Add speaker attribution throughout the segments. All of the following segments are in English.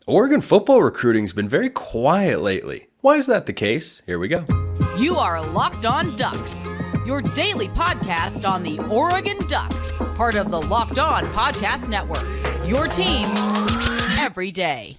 Speaker 1: Oregon football recruiting's been very quiet lately. Why is that the case? Here we go.
Speaker 2: You are Locked On Ducks, your daily podcast on the Oregon Ducks, part of the Locked On Podcast Network. Your team every day.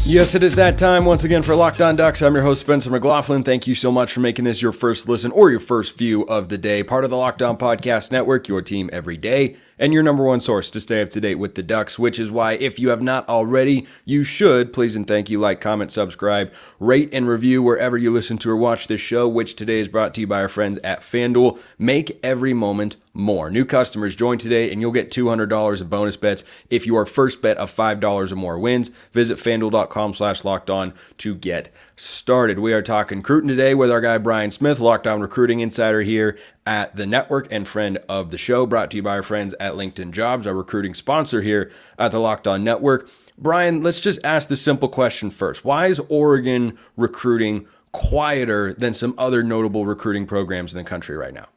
Speaker 1: Yes, it is that time once again for Locked On Ducks. I'm your host, Spencer McLaughlin. Thank you so much for making this your first listen or your first view of the day. Part of the Locked On Podcast Network, your team every day, and your number one source to stay up to date with the Ducks, which is why, if you have not already, you should, please and thank you, like, comment, subscribe, rate, and review wherever you listen to or watch this show, which today is brought to you by our friends at FanDuel. Make every moment more. New customers join today and you'll get $200 in bonus bets if your first bet of $5 or more wins. Visit FanDuel.com/lockedon to get started. We are talking recruiting today with our guy Brian Smith, Locked On Recruiting Insider here at the network and friend of the show, brought to you by our friends at LinkedIn Jobs, our recruiting sponsor here at the Locked On Network. Brian, let's just ask the simple question first. Why is Oregon recruiting quieter than some other notable recruiting programs in the country right now?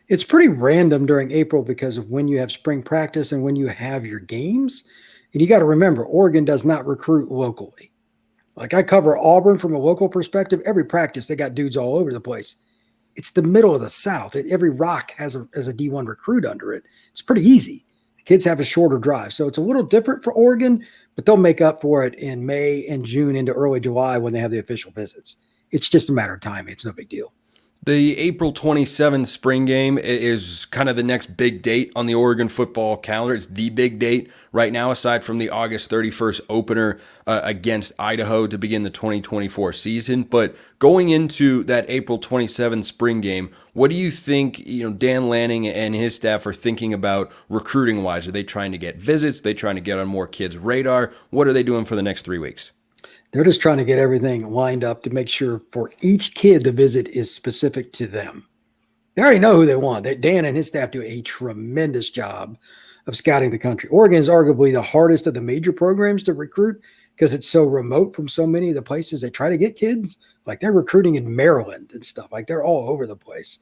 Speaker 3: It's pretty random during April because of when you have spring practice and when you have your games. And you got to remember, Oregon does not recruit locally. Like, I cover Auburn from a local perspective. Every practice, they got dudes all over the place. It's the middle of the South. Every rock has a D1 recruit under it. It's pretty easy. Kids have a shorter drive. So it's a little different for Oregon, but they'll make up for it in May and June into early July when they have the official visits. It's just a matter of time. It's no big deal.
Speaker 1: The April 27th spring game is kind of the next big date on the Oregon football calendar. It's the big date right now, aside from the August 31st opener against Idaho to begin the 2024 season. But going into that April 27th spring game, what do you think Dan Lanning and his staff are thinking about recruiting-wise? Are they trying to get visits? Are they trying to get on more kids' radar? What are they doing for the next 3 weeks?
Speaker 3: They're just trying to get everything lined up to make sure for each kid the visit is specific to them. They already know who they want. Dan and his staff do a tremendous job of scouting the country. Oregon is arguably the hardest of the major programs to recruit because it's so remote from so many of the places they try to get kids. Like, they're recruiting in Maryland and stuff. Like, they're all over the place.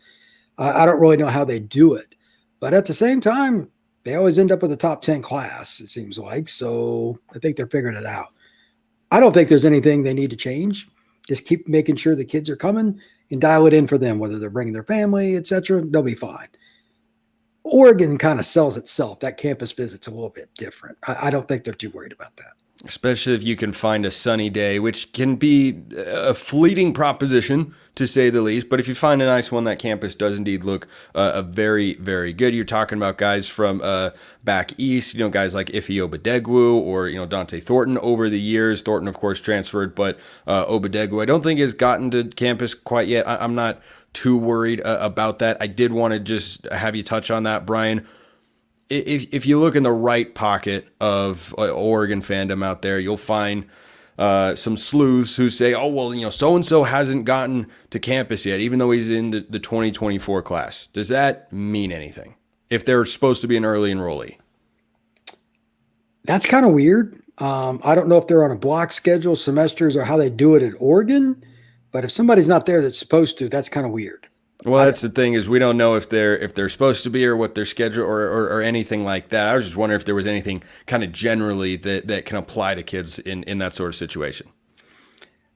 Speaker 3: I don't really know how they do it. But at the same time, they always end up with a top 10 class, it seems like. So I think they're figuring it out. I don't think there's anything they need to change. Just keep making sure the kids are coming and dial it in for them, whether they're bringing their family, etc. They'll be fine. Oregon kind of sells itself. That campus visit's a little bit different. I don't think they're too worried about that.
Speaker 1: Especially if you can find a sunny day, which can be a fleeting proposition, to say the least. But if you find a nice one, that campus does indeed look very, very good. You're talking about guys from back east, guys like Ife Obadegwu or, Dante Thornton over the years. Thornton, of course, transferred, but Obadegwu, I don't think has gotten to campus quite yet. I'm not too worried about that. I did want to just have you touch on that, Brian. If you look in the right pocket of Oregon fandom out there, you'll find some sleuths who say, oh, well, so-and-so hasn't gotten to campus yet, even though he's in the 2024 class. Does that mean anything if they're supposed to be an early enrollee?
Speaker 3: That's kind of weird. I don't know if they're on a block schedule, semesters, or how they do it at Oregon. But if somebody's not there that's supposed to, that's kind of weird.
Speaker 1: Well, that's the thing, is we don't know if they're supposed to be or what their schedule or anything like that. I was just wondering if there was anything kind of generally that can apply to kids in that sort of situation.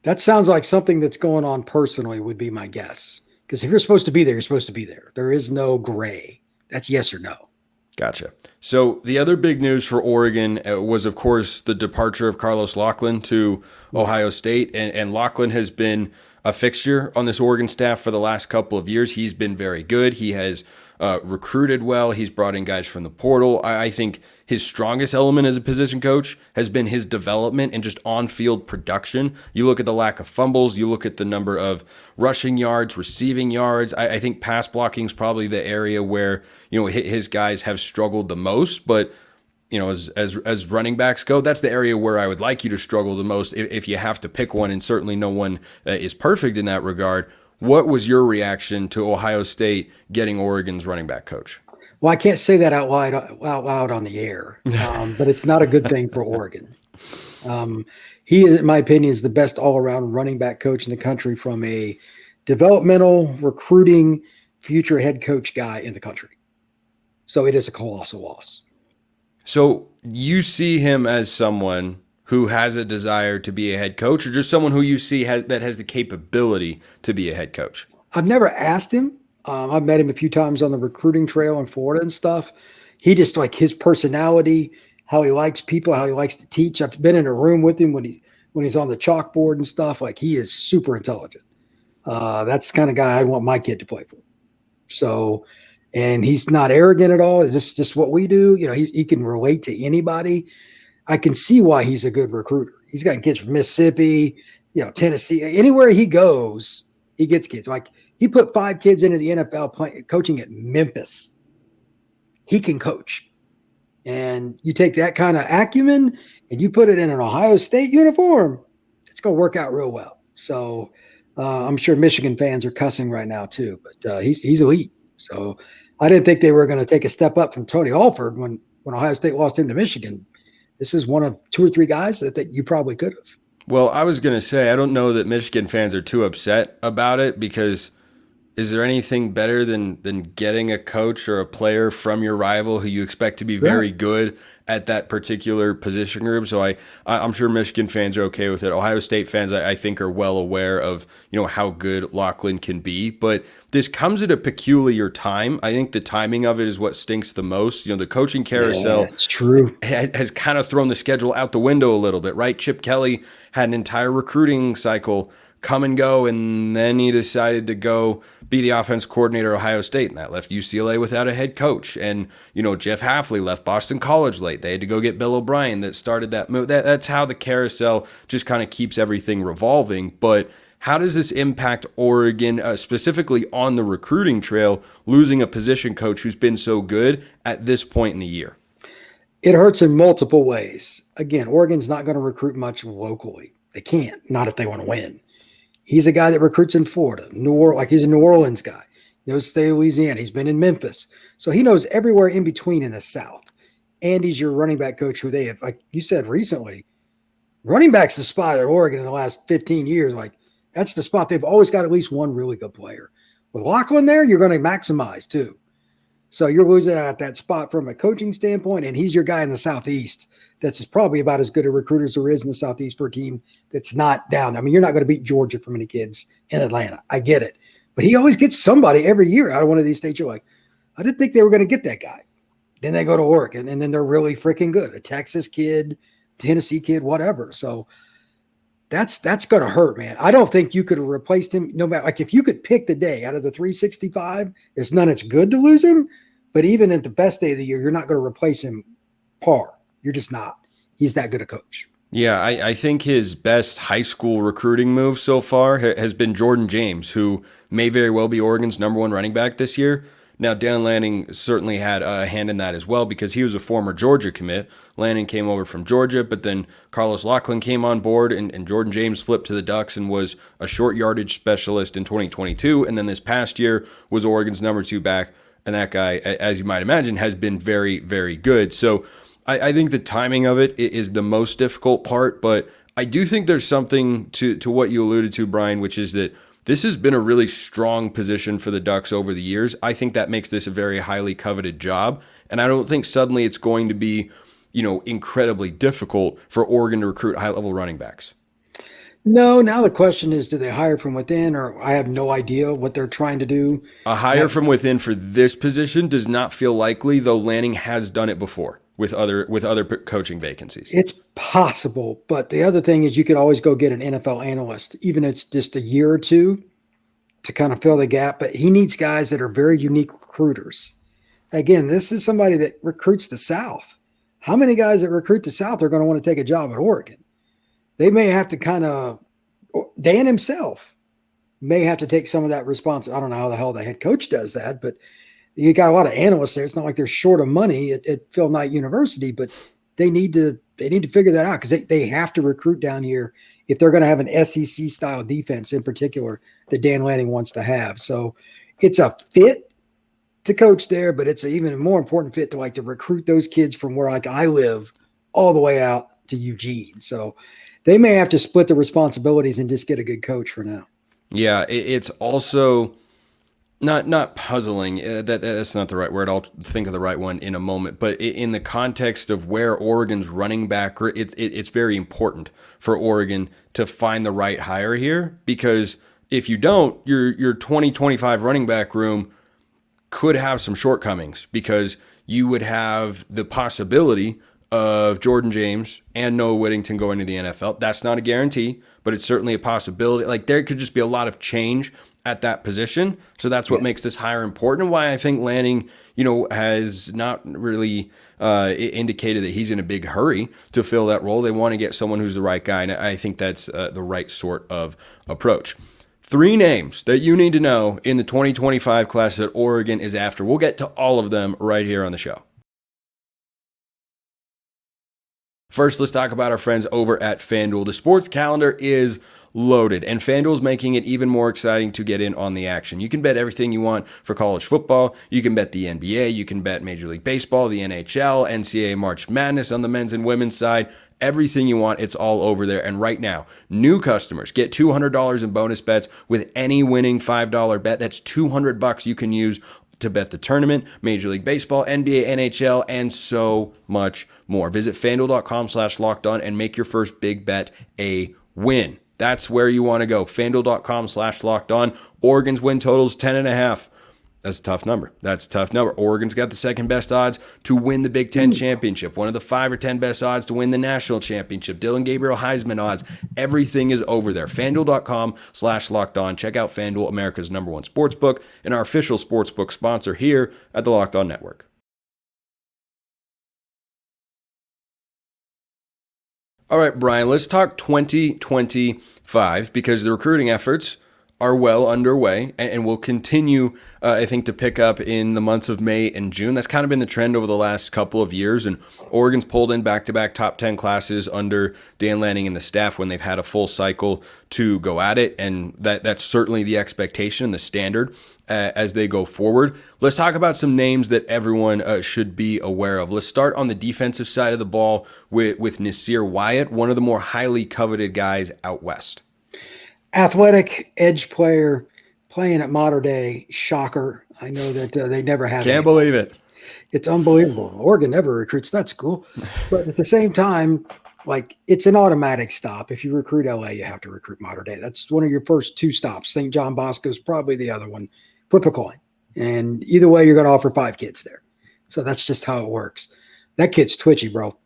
Speaker 3: That sounds like something that's going on personally would be my guess. Because if you're supposed to be there, you're supposed to be there. There is no gray. That's yes or no.
Speaker 1: Gotcha. So the other big news for Oregon was, of course, the departure of Carlos Locklyn to Ohio State. And Locklyn has been a fixture on this Oregon staff for the last couple of years. He's been very good. He has recruited well. He's brought in guys from the portal. I think his strongest element as a position coach has been his development and just on-field production. You look at the lack of fumbles. You look at the number of rushing yards, receiving yards. I think pass blocking is probably the area where his guys have struggled the most. But as running backs go, that's the area where I would like you to struggle the most if you have to pick one, and certainly no one is perfect in that regard. What was your reaction to Ohio State getting Oregon's running back coach?
Speaker 3: Well, I can't say that out loud on the air, but it's not a good thing for Oregon. He, in my opinion, is the best all-around running back coach in the country from a developmental, recruiting, future head coach guy in the country. So it is a colossal loss.
Speaker 1: So you see him as someone who has a desire to be a head coach, or just someone who you see that has the capability to be a head coach?
Speaker 3: I've never asked him. I've met him a few times on the recruiting trail in Florida and stuff. He just, like, his personality, how he likes people, how he likes to teach. I've been in a room with him when he's on the chalkboard and stuff. Like, he is super intelligent. That's the kind of guy I'd want my kid to play for. So, and he's not arrogant at all. Is this just what we do? You know, he can relate to anybody. I can see why he's a good recruiter. He's got kids from Mississippi, Tennessee. Anywhere he goes, he gets kids. Like, he put 5 kids into the NFL coaching at Memphis. He can coach. And you take that kind of acumen and you put it in an Ohio State uniform, it's going to work out real well. So I'm sure Michigan fans are cussing right now too, but he's elite. So I didn't think they were going to take a step up from Tony Alford when Ohio State lost him to Michigan. This is one of 2 or 3 guys that you probably could have.
Speaker 1: Well, I was going to say, I don't know that Michigan fans are too upset about it, because is there anything better than getting a coach or a player from your rival who you expect to be very good at that particular position group? So I'm sure Michigan fans are okay with it. Ohio State fans, I think, are well aware of how good Locklyn can be. But this comes at a peculiar time. I think the timing of it is what stinks the most. The coaching carousel
Speaker 3: it's true.
Speaker 1: has kind of thrown the schedule out the window a little bit, right? Chip Kelly had an entire recruiting cycle come and go, and then he decided to go be the offense coordinator at Ohio State, and that left UCLA without a head coach. And Jeff Hafley left Boston College late. They had to go get Bill O'Brien that started that move. That's how the carousel just kind of keeps everything revolving. But how does this impact Oregon, specifically on the recruiting trail, losing a position coach who's been so good at this point in the year?
Speaker 3: It hurts in multiple ways. Again, Oregon's not going to recruit much locally. They can't, not if they want to win. He's a guy that recruits in Florida, New Orleans, like he's a New Orleans guy. He knows the state of Louisiana. He's been in Memphis. So he knows everywhere in between in the South. And he's your running back coach who they have, like you said recently, running back's the spot at Oregon in the last 15 years. Like, that's the spot. They've always got at least one really good player. With Locklyn there, you're going to maximize too. So you're losing out at that spot from a coaching standpoint, and he's your guy in the Southeast that's probably about as good a recruiter as there is in the Southeast for a team that's not down. I mean, you're not going to beat Georgia for many kids in Atlanta. I get it. But he always gets somebody every year out of one of these states. You're like, I didn't think they were going to get that guy. Then they go to Oregon, and then they're really freaking good. A Texas kid, Tennessee kid, whatever. So that's going to hurt, man. I don't think you could have replaced him. No matter, like, if you could pick the day out of the 365, there's none it's good to lose him. But even at the best day of the year, you're not going to replace him par. You're just not. He's that good a coach.
Speaker 1: Yeah, I think his best high school recruiting move so far has been Jordan James, who may very well be Oregon's #1 running back this year. Now, Dan Lanning certainly had a hand in that as well, because he was a former Georgia commit. Lanning came over from Georgia, but then Carlos Locklyn came on board, and Jordan James flipped to the Ducks and was a short yardage specialist in 2022. And then this past year was Oregon's #2 back. And that guy, as you might imagine, has been very, very good. So I think the timing of it is the most difficult part. But I do think there's something to what you alluded to, Brian, which is that this has been a really strong position for the Ducks over the years. I think that makes this a very highly coveted job. And I don't think suddenly it's going to be, incredibly difficult for Oregon to recruit high-level running backs.
Speaker 3: No, now the question is, do they hire from within, or I have no idea what they're trying to do.
Speaker 1: A hire from within for this position does not feel likely, though Lanning has done it before with other coaching vacancies.
Speaker 3: It's possible, but the other thing is you could always go get an NFL analyst, even if it's just a year or two, to kind of fill the gap. But he needs guys that are very unique recruiters. Again, this is somebody that recruits the South. How many guys that recruit the South are going to want to take a job at Oregon? They may have to Dan himself may have to take some of that responsibility. I don't know how the hell the head coach does that, but you got a lot of analysts there. It's not like they're short of money at Phil Knight University, but they need to figure that out, because they have to recruit down here if they're going to have an SEC style defense in particular that Dan Lanning wants to have. So it's a fit to coach there, but it's an even more important fit to recruit those kids from where I live all the way out to Eugene. So they may have to split the responsibilities and just get a good coach for now.
Speaker 1: Yeah, it's also Not puzzling. That's not the right word. I'll think of the right one in a moment. But in the context of where Oregon's running back, it's very important for Oregon to find the right hire here, because if you don't, your 2025 running back room could have some shortcomings, because you would have the possibility of Jordan James and Noah Whittington going to the NFL. That's not a guarantee, but it's certainly a possibility. Like, there could just be a lot of change at that position. So that's what makes this hire important, why I think Lanning, has not really indicated that he's in a big hurry to fill that role. They want to get someone who's the right guy, and I think that's the right sort of approach. 3 names that you need to know in the 2025 class that Oregon is after. We'll get to all of them right here on the show. First, let's talk about our friends over at FanDuel. The sports calendar is loaded, and FanDuel is making it even more exciting to get in on the action. You can bet everything you want for college football. You can bet the NBA. You can bet Major League Baseball, the NHL, NCAA March Madness on the men's and women's side. Everything you want, it's all over there. And right now, new customers get $200 in bonus bets with any winning $5 bet. That's $200 you can use to bet the tournament, Major League Baseball, NBA, NHL, and so much more. Visit FanDuel.com/lockedon and make your first big bet a win. That's where you want to go. FanDuel.com/lockedon. Oregon's win total's 10.5. That's a tough number. Oregon's got the second best odds to win the Big Ten championship, one of the 5 or 10 best odds to win the national championship, Dylan Gabriel Heisman odds. Everything is over there. FanDuel.com/lockedon. Check out FanDuel, America's #1 sportsbook, and our official sportsbook sponsor here at the Locked On Network. All right, Brian, let's talk 2025, because the recruiting efforts are well underway and will continue, I think, to pick up in the months of May and June. That's kind of been the trend over the last couple of years, and Oregon's pulled in back-to-back top 10 classes under Dan Lanning and the staff when they've had a full cycle to go at it, and that's certainly the expectation, the standard as they go forward. Let's talk about some names that everyone should be aware of. Let's start on the defensive side of the ball with Nasir Wyatt, one of the more highly coveted guys out west.
Speaker 3: Athletic edge player playing at Mater Dei. Shocker. I know that they never have.
Speaker 1: Can't believe it.
Speaker 3: It's unbelievable. Oregon never recruits that school. But at the same time, like, it's an automatic stop. If you recruit LA, you have to recruit Mater Dei. That's one of your first 2 stops. St. John Bosco's probably the other one. Flip a coin. And either way, you're going to offer 5 kids there. So that's just how it works. That kid's twitchy, bro.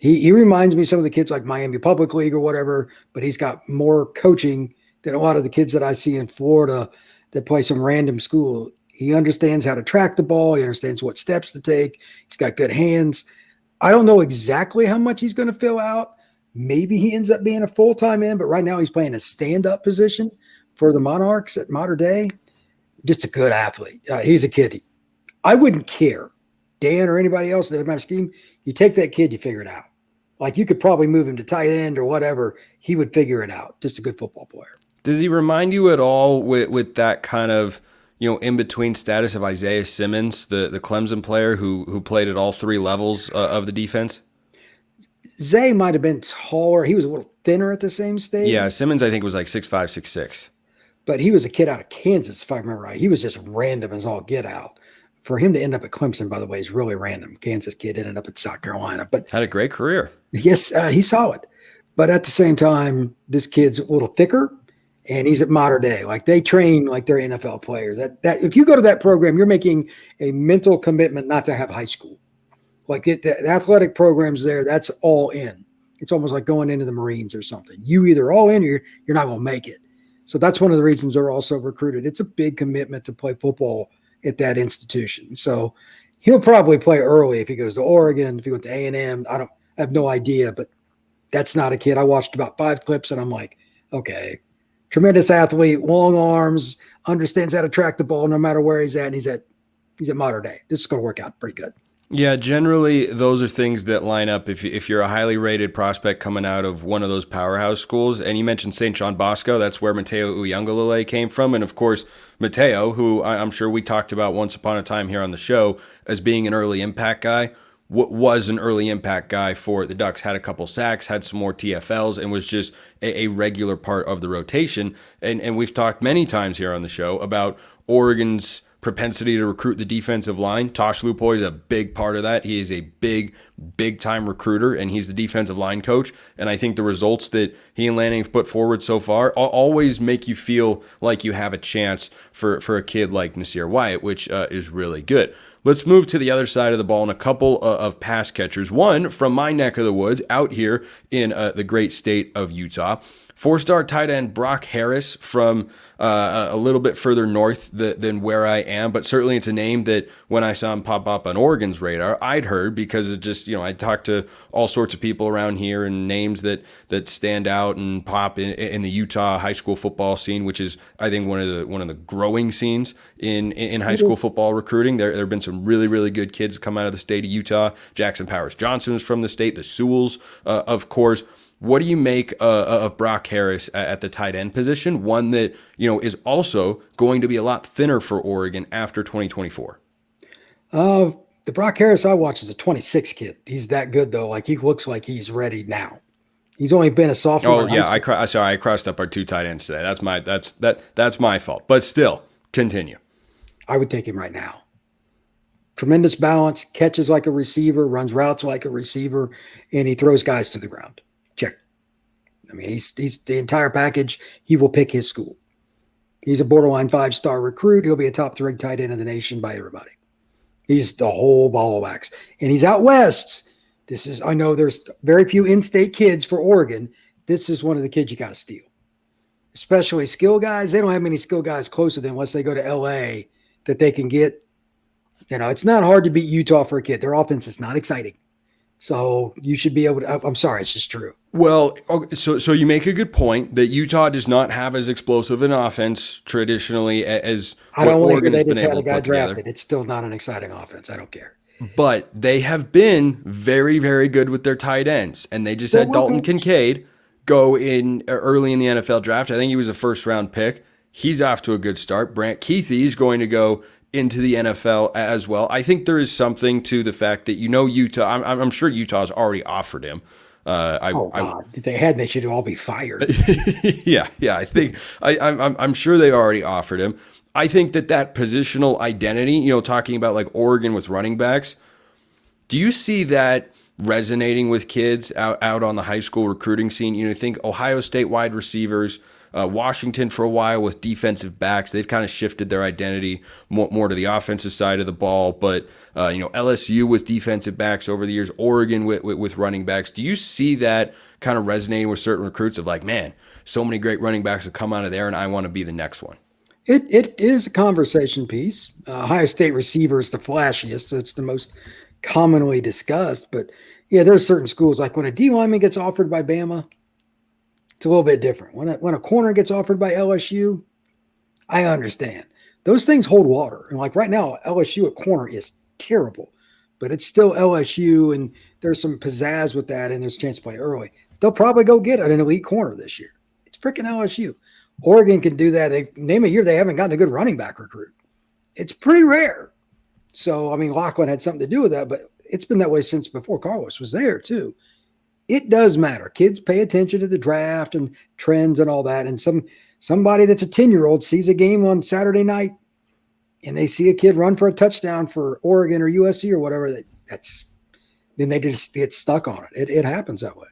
Speaker 3: He reminds me of some of the kids like Miami Public League or whatever, but he's got more coaching than a lot of the kids that I see in Florida that play some random school. He understands how to track the ball. He understands what steps to take. He's got good hands. I don't know exactly how much he's going to fill out. Maybe he ends up being a full-time in, but right now he's playing a stand-up position for the Monarchs at Mater Dei. Just a good athlete. He's a kid. I wouldn't care, Dan or anybody else that in my scheme, you take that kid, you figure it out. Like, you could probably move him to tight end or whatever. He would figure it out. Just a good football player.
Speaker 1: Does he remind you at all with that kind of, in-between status of Isaiah Simmons, the Clemson player who played at all 3 levels of the defense?
Speaker 3: Zay might have been taller. He was a little thinner at the same stage.
Speaker 1: Yeah, Simmons, I think, was like 6'5", 6'6".
Speaker 3: But he was a kid out of Kansas, if I remember right. He was just random as all get out. For him to end up at Clemson, by the way, is really random. Kansas kid ended up at South Carolina. But
Speaker 1: had a great career.
Speaker 3: Yes, he's solid. But at the same time, this kid's a little thicker, and he's at Mater Dei. Like, they train like they're NFL players. That if you go to that program, you're making a mental commitment not to have high school. Like, the athletic programs there, that's all in. It's almost like going into the Marines or something. You either all in or you're not going to make it. So that's one of the reasons they're also recruited. It's a big commitment to play football at that institution. So he'll probably play early if he goes to Oregon, if he went to A&M. I have no idea, but that's not a kid. I watched about 5 clips and I'm like, okay, tremendous athlete, long arms, understands how to track the ball no matter where he's at. And he's at Mater Dei. This is going to work out pretty good.
Speaker 1: Yeah, generally those are things that line up if you're a highly rated prospect coming out of one of those powerhouse schools. And you mentioned St. John Bosco. That's where Mateo Uiagalelei came from. And of course, Mateo, who I'm sure we talked about once upon a time here on the show as being an early impact guy, was an early impact guy for the Ducks, had a couple sacks, had some more TFLs, and was just a regular part of the rotation. And we've talked many times here on the show about Oregon's propensity to recruit the defensive line. Tosh Lupoy is a big part of that. He is a big time recruiter, and he's the defensive line coach. And I think the results that he and Lanning have put forward so far always make you feel like you have a chance for a kid like Nasir Wyatt, which is really good. Let's move to the other side of the ball and a couple of pass catchers. One from my neck of the woods out here in the great state of Utah. 4-star tight end Brock Harris from a little bit further north than where I am, but certainly it's a name that when I saw him pop up on Oregon's radar, I'd heard because it just, I talked to all sorts of people around here and names that stand out and pop in the Utah high school football scene, which is, I think, one of the growing scenes in high school football recruiting. There have been some really, really good kids come out of the state of Utah. Jackson Powers Johnson is from the state, the Sewells, of course. What do you make of Brock Harris at the tight end position? One that, is also going to be a lot thinner for Oregon after 2024.
Speaker 3: The Brock Harris I watch is a 26 kid. He's that good though. Like he looks like he's ready now. He's only been a sophomore.
Speaker 1: Oh yeah, I crossed up our two tight ends today. That's my fault. But still, continue.
Speaker 3: I would take him right now. Tremendous balance, catches like a receiver, runs routes like a receiver, and he throws guys to the ground. Check. I mean, he's the entire package. He will pick his school. He's a borderline 5-star recruit. He'll be a top 3 tight end in the nation by everybody. He's the whole ball of wax. And he's out west. I know there's very few in-state kids for Oregon. This is one of the kids you got to steal. Especially skill guys. They don't have many skill guys closer than unless they go to LA that they can get. It's not hard to beat Utah for a kid. Their offense is not exciting. So you should be able to – I'm sorry, it's just true.
Speaker 1: Well, so you make a good point that Utah does not have as explosive an offense traditionally as Oregon has been able to put together.
Speaker 3: It's still not an exciting offense. I don't care.
Speaker 1: But they have been very, very good with their tight ends. And they just had Dalton Kincaid go in early in the NFL draft. I think he was a first-round pick. He's off to a good start. Brant Keithy is going to go into the NFL as well. I think there is something to the fact that Utah. I'm sure Utah's already offered him.
Speaker 3: God. If they hadn't, they should all be fired.
Speaker 1: Yeah. I think I'm sure they already offered him. I think that positional identity, talking about like Oregon with running backs. Do you see that resonating with kids out on the high school recruiting scene? Think Ohio State wide receivers. Washington for a while with defensive backs. They've kind of shifted their identity more to the offensive side of the ball. But, LSU with defensive backs over the years, Oregon with running backs. Do you see that kind of resonating with certain recruits of like, man, so many great running backs have come out of there and I want to be the next one?
Speaker 3: It is a conversation piece. Ohio State receiver is the flashiest. So it's the most commonly discussed. But, yeah, there's certain schools like when a D lineman gets offered by Bama, it's a little bit different. When a corner gets offered by LSU, I understand. Those things hold water. And like right now, LSU at corner is terrible, but it's still LSU, and there's some pizzazz with that, and there's a chance to play early. They'll probably go get an elite corner this year. It's freaking LSU. Oregon can do that. Name a year they haven't gotten a good running back recruit. It's pretty rare. So, Locklyn had something to do with that, but it's been that way since before Carlos was there too. It does matter. Kids pay attention to the draft and trends and all that. And somebody that's a 10-year-old sees a game on Saturday night and they see a kid run for a touchdown for Oregon or USC or whatever. Then they just get stuck on it. It happens that way.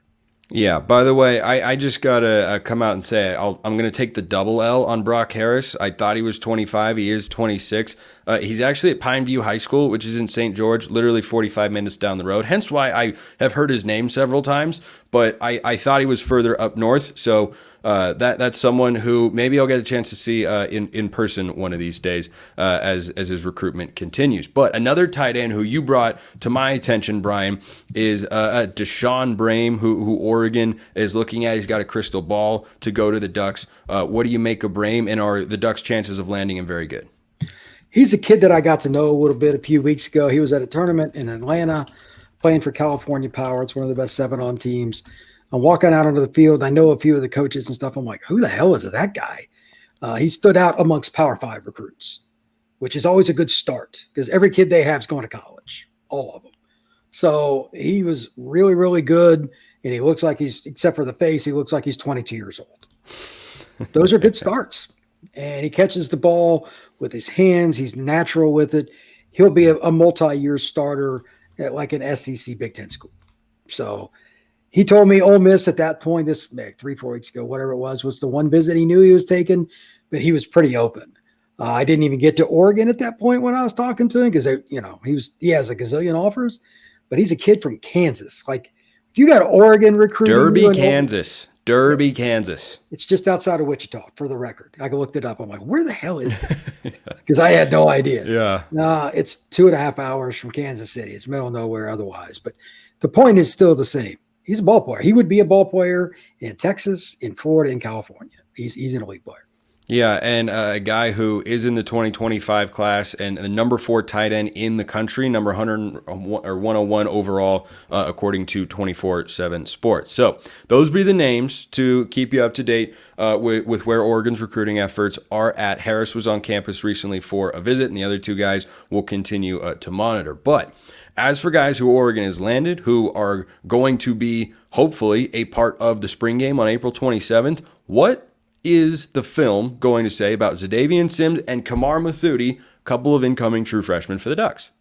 Speaker 1: Yeah, by the way, I just got to come out and say I'm going to take the double L on Brock Harris. I thought he was 25. He is 26. He's actually at Pineview High School, which is in St. George, literally 45 minutes down the road. Hence why I have heard his name several times, but I thought he was further up north. So that's someone who maybe I'll get a chance to see in person one of these days as his recruitment continues. But another tight end who you brought to my attention, Brian, is Deshaun Brame, who Oregon is looking at. He's got a crystal ball to go to the Ducks. What do you make of Brame, and are the Ducks' chances of landing him very good?
Speaker 3: He's a kid that I got to know a little bit a few weeks ago. He was at a tournament in Atlanta playing for California Power. It's one of the best 7-on teams. I'm walking out onto the field. I know a few of the coaches and stuff. I'm like, who the hell is that guy? He stood out amongst Power 5 recruits, which is always a good start because every kid they have is going to college, all of them. So he was really, really good. And he looks like except for the face, he looks like he's 22 years old. Those are good starts. And he catches the ball with his hands. He's natural with it. He'll be a multi-year starter at like an SEC Big Ten school. So he told me Ole Miss at that point, this 3-4 weeks ago, whatever it was the one visit he knew he was taking, but he was pretty open. I didn't even get to Oregon at that point when I was talking to him because he has a gazillion offers, but he's a kid from Kansas. Like if you got Oregon recruiting,
Speaker 1: Derby, Kansas.
Speaker 3: It's just outside of Wichita, for the record. I looked it up. I'm like, where the hell is that? Because I had no idea.
Speaker 1: Yeah.
Speaker 3: It's 2.5 hours from Kansas City. It's middle of nowhere otherwise. But the point is still the same. He's a ball player. He would be a ball player in Texas, in Florida, in California. He's an elite player.
Speaker 1: Yeah, and a guy who is in the 2025 class and the number 4 tight end in the country, number 100 or 101 overall, according to 24/7 Sports. So those be the names to keep you up to date with where Oregon's recruiting efforts are at. Harris was on campus recently for a visit, and the other 2 guys will continue to monitor. But as for guys who Oregon has landed, who are going to be hopefully a part of the spring game on April 27th, what is the film going to say about Xadavien Sims and Kamar Mothudi, couple of incoming true freshmen for the Ducks?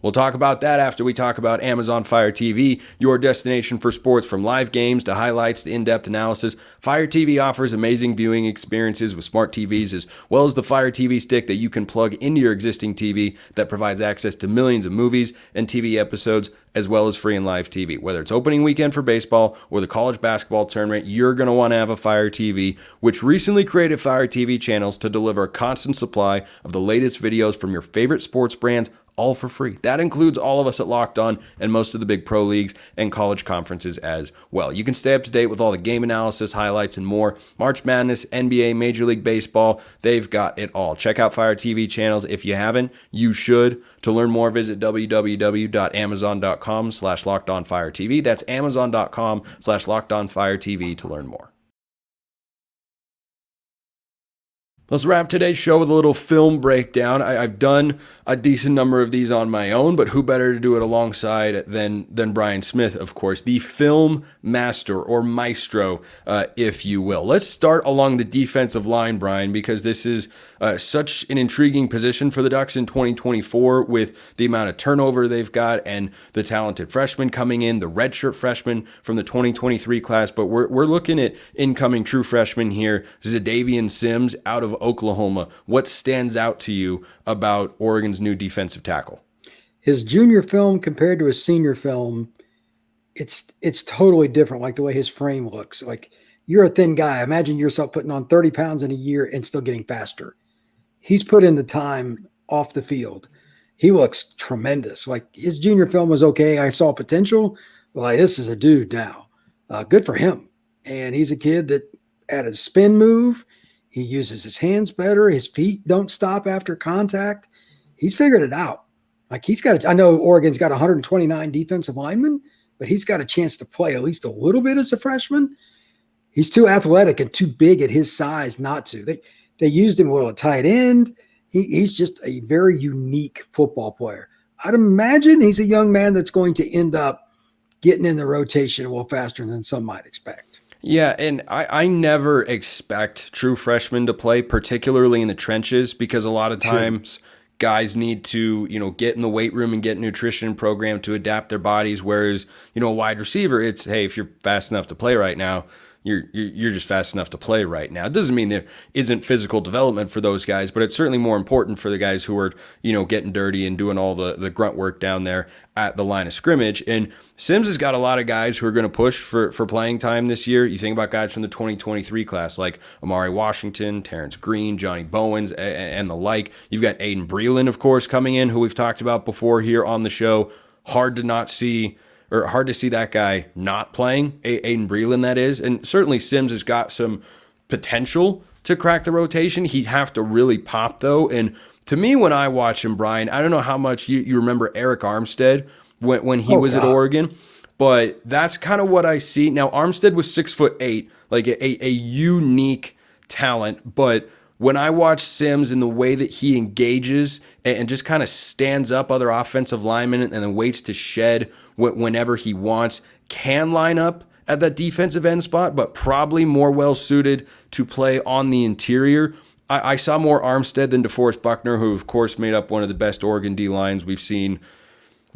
Speaker 1: We'll talk about that after we talk about Amazon Fire TV, your destination for sports. From live games to highlights to in-depth analysis, Fire TV offers amazing viewing experiences with smart TVs, as well as the Fire TV stick that you can plug into your existing TV that provides access to millions of movies and TV episodes, as well as free and live TV. Whether it's opening weekend for baseball or the college basketball tournament, you're going to want to have a Fire TV, which recently created Fire TV channels to deliver a constant supply of the latest videos from your favorite sports brands, all for free. That includes all of us at Locked On and most of the big pro leagues and college conferences as well. You can stay up to date with all the game analysis, highlights, and more. March Madness, NBA, Major League Baseball, they've got it all. Check out Fire TV channels. If you haven't, you should. To learn more, visit www.amazon.com/LockedOnFireTV. That's amazon.com/LockedOnFireTV to learn more. Let's wrap today's show with a little film breakdown. I've done a decent number of these on my own, but who better to do it alongside than Brian Smith, of course, the film master or maestro, if you will. Let's start along the defensive line, Brian, because this is such an intriguing position for the Ducks in 2024 with the amount of turnover they've got and the talented freshmen coming in, the redshirt freshmen from the 2023 class. But we're looking at incoming true freshmen here, Xadavien Sims out of Oklahoma. What stands out to you about Oregon's new defensive tackle?
Speaker 3: His junior film compared to his senior film, it's totally different, like the way his frame looks. Like, you're a thin guy. Imagine yourself putting on 30 pounds in a year and still getting faster. He's put in the time off the field. He looks tremendous. Like, his junior film was okay. I saw potential. Well, this is a dude now. Good for him. And he's a kid that at a spin move, he uses his hands better. His feet don't stop after contact. He's figured it out. Like, I know Oregon's got 129 defensive linemen, but he's got a chance to play at least a little bit as a freshman. He's too athletic and too big at his size not to. They used him a tight end. He's just a very unique football player. I'd imagine he's a young man that's going to end up getting in the rotation a little faster than some might expect.
Speaker 1: Yeah, and I never expect true freshmen to play, particularly in the trenches, because a lot of times guys need to, get in the weight room and get nutrition program to adapt their bodies. Whereas, a wide receiver, it's, hey, if you're fast enough to play right now, you're just fast enough to play right now. It doesn't mean there isn't physical development for those guys, but it's certainly more important for the guys who are, getting dirty and doing all the grunt work down there at the line of scrimmage. And Sims has got a lot of guys who are going to push for playing time this year. You think about guys from the 2023 class like Amari Washington, Terrence Green, Johnny Bowens, and the like. You've got Aiden Breland, of course, coming in, who we've talked about before here on the show. Hard to see that guy not playing, Aiden Breland, that is. And certainly Sims has got some potential to crack the rotation. He'd have to really pop, though. And to me, when I watch him, Brian, I don't know how much you remember Eric Armstead when he was at Oregon, but that's kind of what I see. Now, Armstead was 6'8", like a unique talent, but when I watch Sims and the way that he engages and just kind of stands up other offensive linemen and then waits to shed whenever he wants, can line up at that defensive end spot, but probably more well suited to play on the interior. I saw more Armstead than DeForest Buckner, who of course made up one of the best Oregon D lines we've seen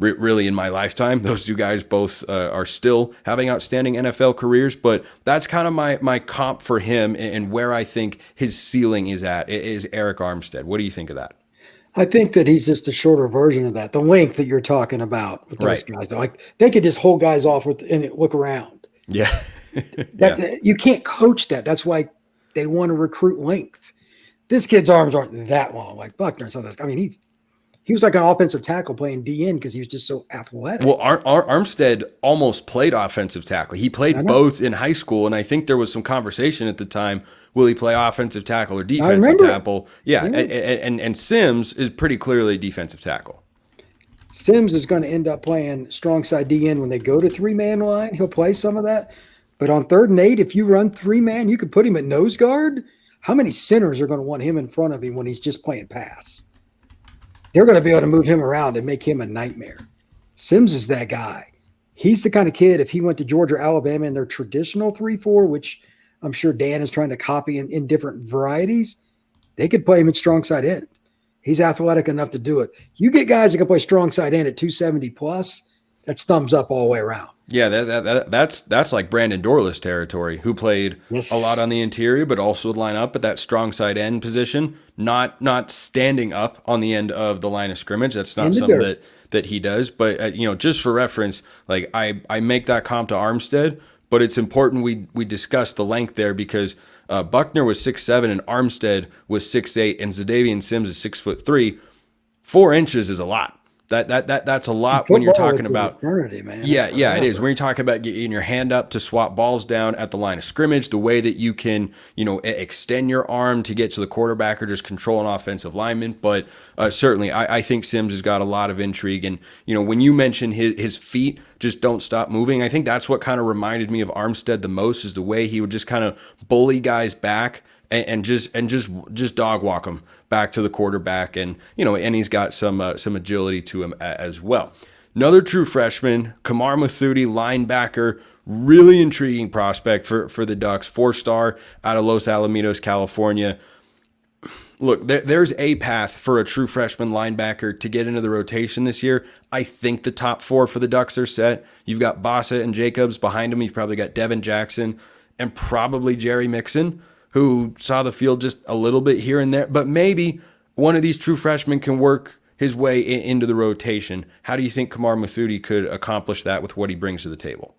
Speaker 1: really in my lifetime. Those two guys both are still having outstanding NFL careers, but that's kind of my comp for him, and where I think his ceiling is at is Eric Armstead. What do you think of that?
Speaker 3: I think that he's just a shorter version of that. The length that you're talking about with those guys, like they could just hold guys off and look around.
Speaker 1: Yeah.
Speaker 3: You can't coach that. That's why they want to recruit length. This kid's arms aren't that long, like Buckner. So I mean, he was like an offensive tackle playing DN because he was just so athletic.
Speaker 1: Well, Armstead almost played offensive tackle. He played both in high school, and I think there was some conversation at the time, will he play offensive tackle or defensive tackle? Yeah, and Sims is pretty clearly defensive tackle.
Speaker 3: Sims is going to end up playing strong side DN when they go to 3-man line. He'll play some of that. But on 3rd and 8, if you run 3-man, you could put him at nose guard. How many centers are going to want him in front of him when he's just playing pass? They're going to be able to move him around and make him a nightmare. Sims is that guy. He's the kind of kid, if he went to Georgia or Alabama in their traditional 3-4, which I'm sure Dan is trying to copy in different varieties, they could play him at strong side end. He's athletic enough to do it. You get guys that can play strong side end at 270 plus, that's thumbs up all the way around.
Speaker 1: Yeah, that's like Brandon Dorless territory, who played a lot on the interior, but also would line up at that strong side end position, not standing up on the end of the line of scrimmage. That's not something that he does. But just for reference, like I make that comp to Armstead, but it's important we discuss the length there because Buckner was 6'7" and Armstead was 6'8", and Xadavien Sims is 6'3". 4 inches is a lot. That's a lot when you're talking about
Speaker 3: eternity, man.
Speaker 1: Yeah, it is. When you're talking about getting your hand up to swat balls down at the line of scrimmage, the way that you can, extend your arm to get to the quarterback or just control an offensive lineman. But certainly, I think Sims has got a lot of intrigue. And, when you mention his feet just don't stop moving, I think that's what kind of reminded me of Armstead the most, is the way he would just kind of bully guys back and just dog walk him back to the quarterback, and and he's got some agility to him as well. Another true freshman, Kamar Mothudi, linebacker, really intriguing prospect for the Ducks, 4-star out of Los Alamitos, California. Look, there's a path for a true freshman linebacker to get into the rotation this year. I think the top 4 for the Ducks are set. You've got Bossa and Jacobs behind him. You've probably got Devin Jackson and probably Jerry Mixon, who saw the field just a little bit here and there. But maybe one of these true freshmen can work his way into the rotation. How do you think Kamar Mothudi could accomplish that with what he brings to the table?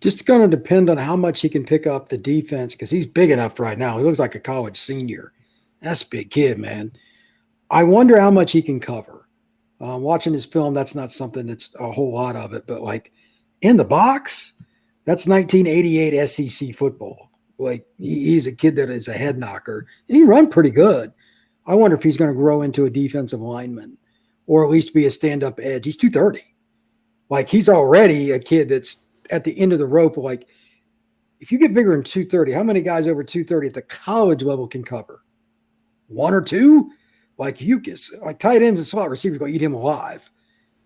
Speaker 3: Just going to depend on how much he can pick up the defense, because he's big enough right now. He looks like a college senior. That's a big kid, man. I wonder how much he can cover. Watching his film, that's not something that's a whole lot of it. But, like, in the box, that's 1988 SEC football. Like, he's a kid that is a head knocker, and he run pretty good. I wonder if he's going to grow into a defensive lineman, or at least be a stand-up edge. He's 230. Like, he's already a kid that's at the end of the rope. Like, if you get bigger than 230, how many guys over 230 at the college level can cover? 1 or 2? Like, like tight ends and slot receivers going to eat him alive.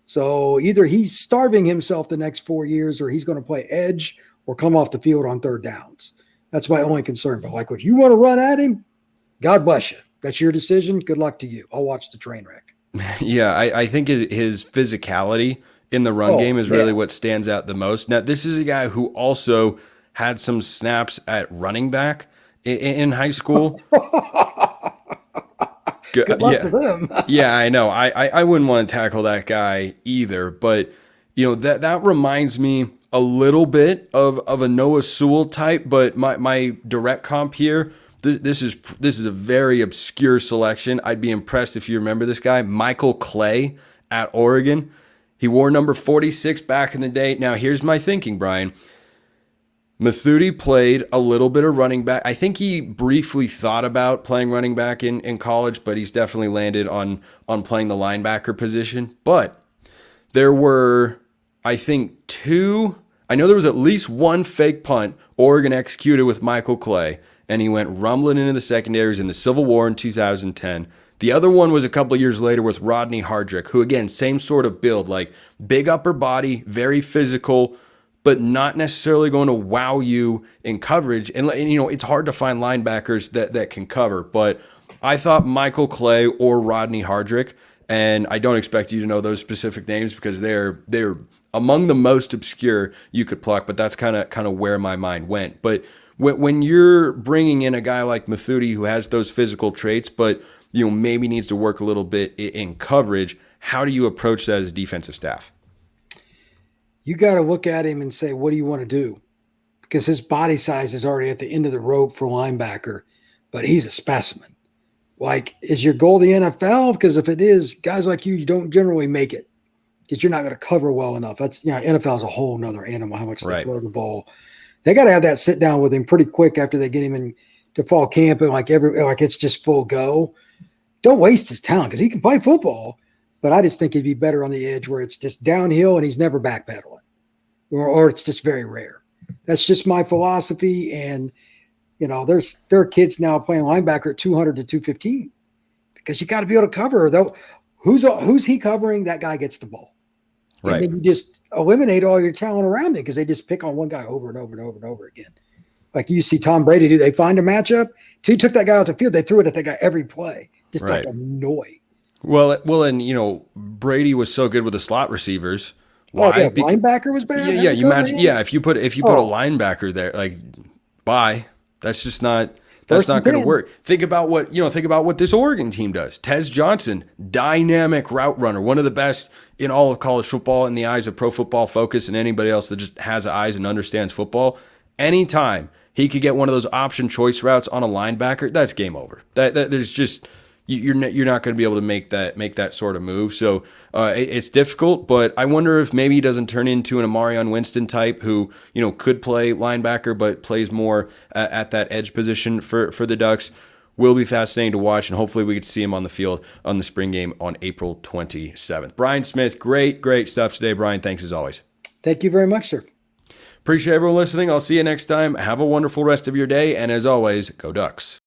Speaker 3: So either he's starving himself the next 4 years, or he's going to play edge or come off the field on 3rd downs. That's my only concern. But, like, if you want to run at him, God bless you. That's your decision. Good luck to you. I'll watch the train wreck.
Speaker 1: Yeah, I think his physicality in the run game is really what stands out the most. Now, this is a guy who also had some snaps at running back in high school.
Speaker 3: Good luck to them.
Speaker 1: Yeah, I know. I wouldn't want to tackle that guy either. But, that reminds me a little bit of a Noah Sewell type, but my direct comp here, this is a very obscure selection. I'd be impressed if you remember this guy, Michael Clay at Oregon. He wore number 46 back in the day. Now, here's my thinking, Brian. Mothudi played a little bit of running back. I think he briefly thought about playing running back in college, but he's definitely landed on playing the linebacker position. But there were, I think, I know there was at least one fake punt Oregon executed with Michael Clay, and he went rumbling into the secondaries in the Civil War in 2010. The other one was a couple years later with Rodney Hardrick, who, again, same sort of build, like big upper body, very physical, but not necessarily going to wow you in coverage. And it's hard to find linebackers that can cover, but I thought Michael Clay or Rodney Hardrick, and I don't expect you to know those specific names because they're among the most obscure you could pluck, but that's kind of where my mind went. But when you're bringing in a guy like Mothudi who has those physical traits, but maybe needs to work a little bit in coverage, how do you approach that as a defensive staff?
Speaker 3: You got to look at him and say, what do you want to do? Because his body size is already at the end of the rope for linebacker, but he's a specimen. Like, is your goal the NFL? Because if it is, guys like you don't generally make it because you're not going to cover well enough. That's, NFL is a whole nother animal, how much they throw the ball. They got to have that sit down with him pretty quick after they get him into fall camp and like it's just full go. Don't waste his talent because he can play football, but I just think he'd be better on the edge where it's just downhill and he's never backpedaling, or it's just very rare. That's just my philosophy. And there are kids now playing linebacker at 200 to 215 because you got to be able to cover. Though, who's he covering? That guy gets the ball. Right. And then you just eliminate all your talent around it because they just pick on one guy over and over and over and over again. Like you see Tom Brady do. They find a matchup. He took that guy out the field. They threw it at that guy every play. Just like annoying.
Speaker 1: Well, and Brady was so good with the slot receivers.
Speaker 3: Why? Linebacker was bad.
Speaker 1: Yeah. You imagine. Yeah, if you put a linebacker there, like, bye. That's just not. That's not going to work. Think about what this Oregon team does. Tez Johnson, dynamic route runner, one of the best in all of college football in the eyes of Pro Football Focus and anybody else that just has eyes and understands football. Anytime he could get one of those option choice routes on a linebacker, that's game over. That there's just you're not going to be able to make that sort of move. So it's difficult, but I wonder if maybe he doesn't turn into an Amarion Winston type who could play linebacker but plays more at that edge position for the Ducks. Will be fascinating to watch, and hopefully we get to see him on the field on the spring game on April 27th. Brian Smith, great stuff today. Brian, thanks as always.
Speaker 3: Thank you very much, sir.
Speaker 1: Appreciate everyone listening. I'll see you next time. Have a wonderful rest of your day, and as always, go Ducks.